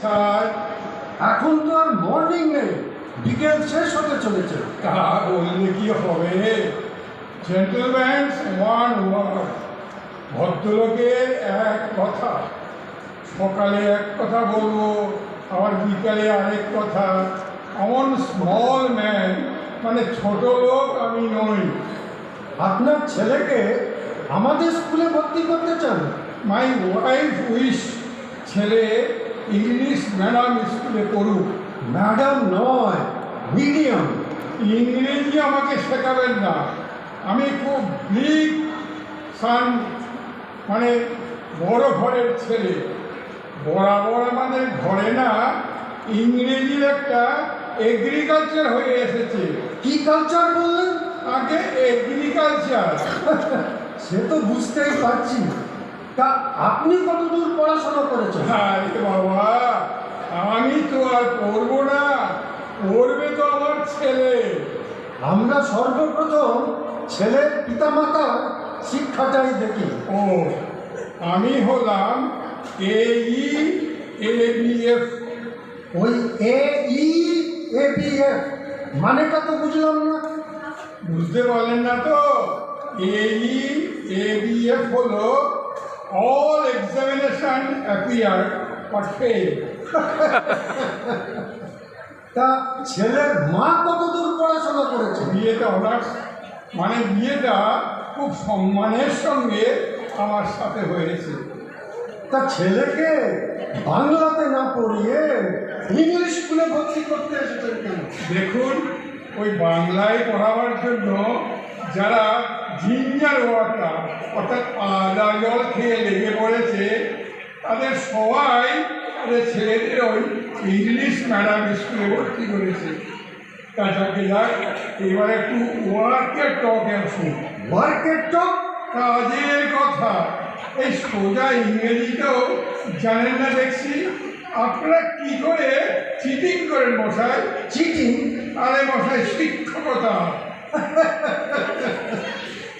Sir, এখন তো আর morning নেই, বিকেল শেষ হতে চলেছে। তা বললে কি হবে? জেন্টলম্যান ওয়ান ওয়ার্ড, ভদ্রলোকের এক কথা। সকালে এক কথা বলবো, আবার বিকালে আরেক কথা। এমন স্মল ম্যান, মানে ছোট লোক আমি নই। আপনার ছেলেকে আমাদের স্কুলে ভর্তি করতে চান? মাই ওয়াইফ উইশ ছেলে ইংলিশ ম্যাডাম স্কুলে পড়ুক। ম্যাডাম নয়, মিডিয়াম। ইংরেজি আমাকে শেখাবেন না। আমি খুব বিগ সান, মানে বড় ঘরের ছেলে। বরাবর আমাদের ঘরে না ইংরেজির একটা এগ্রিকালচার হয়ে এসেছে। কি কালচার বললেন? আগে এগ্রিকালচার। সে তো বুঝতেই পারছি। তা আপনি কতদূর পড়াশোনা করেছেন? আরে বাবা, আমি তো আর পড়বো না, পড়বে তো আমার ছেলে। আমরা সর্বপ্রথম ছেলের পিতামাতার শিক্ষাটাই দেখি। ও, আমি হলাম AEABF। ওই AEABF মানেটা তো বুঝলাম না। বুঝতে পারলেন না তো? AEABF হলো all examination appear but fail. তা ছেলের মা কতদূর পড়াশোনা করেছে? বিয়েটা অনার্স, মানে বিয়েটা খুব সম্মানের সঙ্গে আমার সাথে হয়েছে। তা ছেলেকে বাংলাতে না পড়িয়ে ইংলিশ স্কুলে ভর্তি করতে এসেছেন কেন? দেখুন, ওই বাংলায় পড়াবার জন্য যারা জিঞ্জার ওয়াটার অর্থাৎ আদা জল খেয়ে লেগে পড়েছে, তাদের সবাই তাদের ছেলেদের ওই ইংলিশ ম্যাডাম স্কুলে ভর্তি করেছে। তা যাকে যাক, এবার একটু ওয়ার্কের টক আসুন। ওয়ার্কের টক? কাজের কথা। এই সোজা ইংরেজিতেও জানেন না দেখছি। আপনারা কি করে চিটিং করেন মশাই? চিটিং? আরে মশাই, শিক্ষকতা।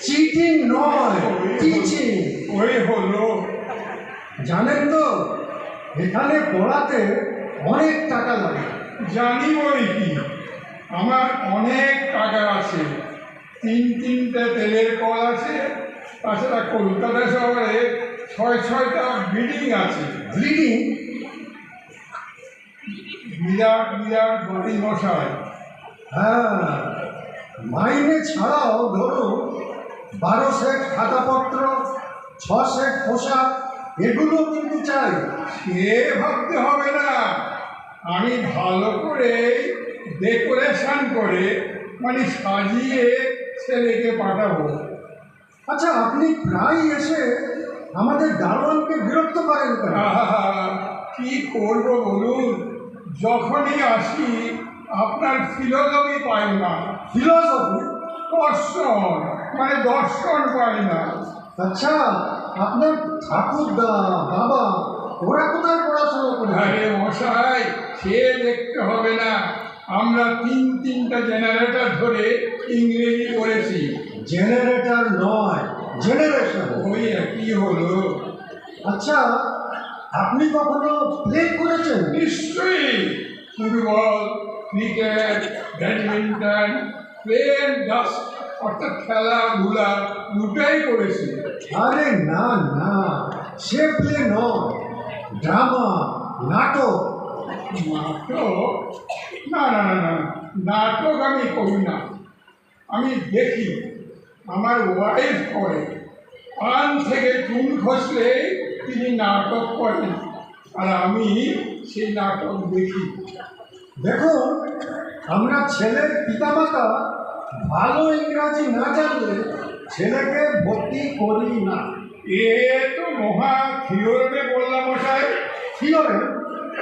চিটিং নয়, টিচিং। ওই হলো। জানেন তো এখানে পড়াতে অনেক টাকা লাগে। জানি বই কি, আমার অনেক টাকা আছে। তিনটে তেলের কল আছে, তাছাড়া কলকাতা শহরে 6টা বিল্ডিং আছে। ব্লিডিং? বিরাট বিরাট বাড়ি মশাই। হ্যাঁ, মাইনে ছাড়াও ধরুন 12 সেট খাতাপত্র, 6 সেট পোশাক, এগুলো কিন্তু চাই। সে ভাবতে হবে না, আমি ভালো করে ডেকোরেশন করে, মানে সাজিয়ে ছেলেকে পাঠাবো। আচ্ছা, আপনি প্রায় এসে আমাদের দারোয়ানকে বিরক্ত করেন কেন? আহা, কি করব বলুন? যখনই আসি আপনার ফিলোসফি পাই না। ফিলসফি? দর্শন, মানে দর্শন পাই না। আচ্ছা, আপনার ঠাকুরদা, বাবা, ওরা কোথায় পড়াশোনা করে? আরে মশাই, সে দেখতে হবে না। আমরা তিনটা জেনারেটর ধরে ইংরেজি পড়েছি। জেনারেটর নয়, জেনারেশন। ওই একই হলো। আচ্ছা, আপনি কখনো প্লে করেছেন? নিশ্চয়ই। ফুটবল, ক্রিকেট, ব্যাডমিন্টন, প্লেন ডাস্ট, অর্থাৎ খেলাধুলা দুটাই করেছি। আরে না না, সে প্লে নয়, ড্রামা, নাটক। নাটক? না না না না, নাটক আমি করি না। আমি দেখি, আমার ওয়াইফ করে। পান থেকে চুন খসলে তিনি নাটক করেন, আর আমি সেই নাটক দেখি। দেখুন, আমরা ছেলের পিতামাতা ভালো ইংরাজি না জানলে ছেলেকে ভর্তি করি না। এ তো মহা থিওরিতে বললাম মশাই। থিওরেম?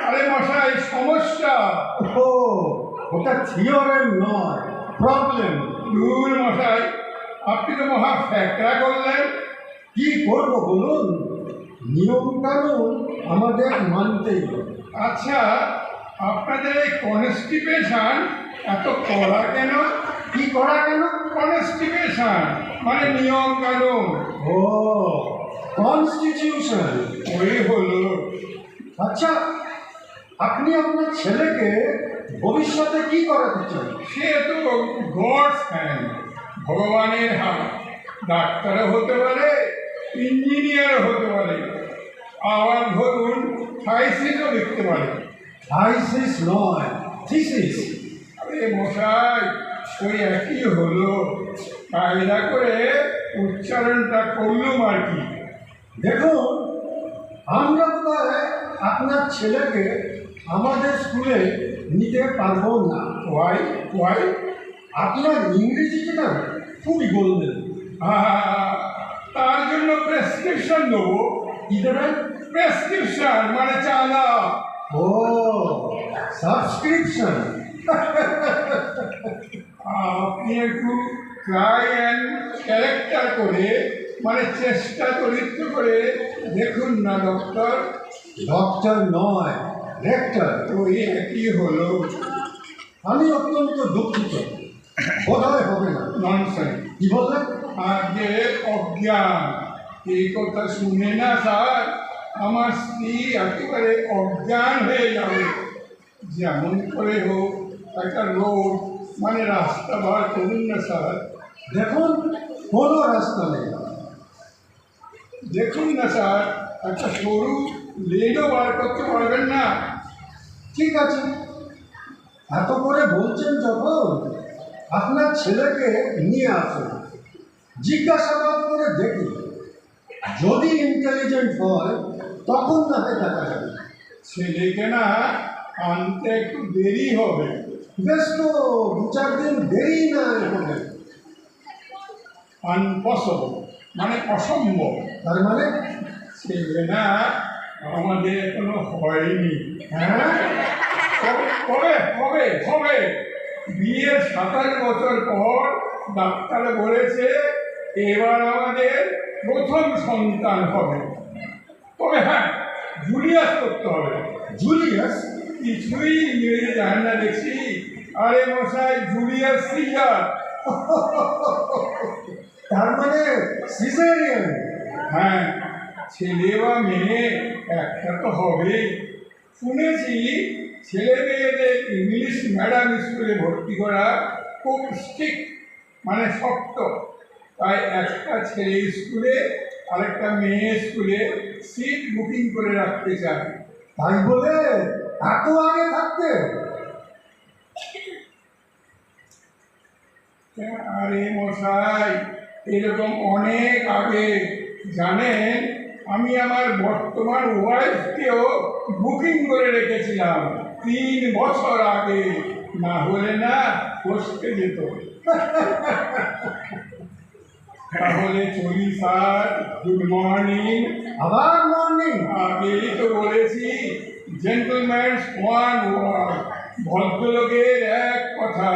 আরে মশাই, সমস্যা। ও, ওটা থিওরেম নয়, প্রবলেম। দূর মশাই, আপনি তো মহা ফ্যাকরা করলেন। কি করবো বলুন, নিয়ম কানুন আমাদের মানতেই হবে। আচ্ছা, আপনাদের এই কনস্টিপেশন এত কড়া কেন? কি করা কেন? কনস্টিপেশন মানে নিয়ম কানুন। ও, কনস্টিটিউশন। ওই হলো। আচ্ছা, আপনি আপনার ছেলেকে ভবিষ্যতে কি করাতে চান? সে তো গডস হ্যান্ড, ভগবানের হাত। ডাক্তারও হতে পারে, ইঞ্জিনিয়ারও হতে পারে, আবার ধরুন সাইন্সও লিখতে পারে। থাইসিস নয়, থিসিস। আরে মশাই, ওই একই হলো, কায়দা করে উচ্চারণটা করলুম আর কি। দেখুন, আমরা তো আপনার ছেলেকে আমাদের স্কুলে নিতে পারবো না। ওয়াই ওয়াই আপনার ইংরেজিটা না খুবই গোলমেল। তার জন্য প্রেসক্রিপশন দেবো। কি দেবেন? প্রেসক্রিপশন মানে চাঁদা। ও, সাবস্ক্রিপশন। আপনি একটু ট্রাই অ্যান্ড ক্যারেক্টার করে, মানে চেষ্টা চরিত্র করে দেখুন না ডক্টর। ডক্টর নয়, রেক্টর। ওই একই হলো। আমি অত্যন্ত দুঃখিত, বোধহয় হবে না। ননসেন্স। কি বললেন? আগে অজ্ঞান, এই কথা শুনে না স্যার আমার স্ত্রী একেবারে অজ্ঞান হয়ে যাবে। যেমন করে হোক একটা রোড মানে রাস্তা বার করুন না স্যার। দেখুন, কোনো রাস্তা নেই। দেখুন না স্যার, একটা সরু লেনও বার করতে পারবেন না? ঠিক আছে, এত করে বলছেন যখন, আপনার ছেলেকে নিয়ে আসুন, জিজ্ঞাসাবাদ করে দেখি। যদি ইন্টেলিজেন্ট হয় তখন না হয় দেখা যাবে। ছেলেকে না আনতে একটু দেরি হবে। বেশ, তো 2-4 দিন দেরি না হবে। আনপসিবল মানে অসম্ভব। তার মানে? ছেলে না আমাদের এখনো হয়নি। হ্যাঁ, কবে কবে কবে বিয়ের 27 বছর পর ডাক্তার বলেছে এবার আমাদের প্রথম সন্তান হবে। তবে হ্যাঁ, জুলিয়াস করতে হবে। জুলিয়াস? কিছুই ইংরেজি জানেন না দেখছি। আরে মশাই, জুলিয়াস সিজার। তার মানে সিজারিয়ান? হ্যাঁ, ছেলে বা মেয়ে একটা তো হবে। শুনেছি ছেলে মেয়েদের ইংলিশ ম্যাডাম স্কুলে ভর্তি করা খুব স্ট্রিক্ট, মানে শক্ত। তাই একটা ছেলে স্কুলে আরেকটা মেয়ে স্কুলে সিট বুকিং করে রাখতে চায়। তাই বলে এত আগে থাকতে? আরে মশাই, এরকম অনেক আগে। জানেন, আমি আমার বর্তমান ওয়াইফকেও বুকিং করে রেখেছিলাম 3 বছর আগে। না হলে না বসতে যেত। তাহলে চলি স্যার, গুড মর্নিং। আবার মর্নিং? আগেই তো বলেছি, জেন্টলম্যানস ওয়ান ওয়ার্ড, ভদ্রলোকের এক কথা।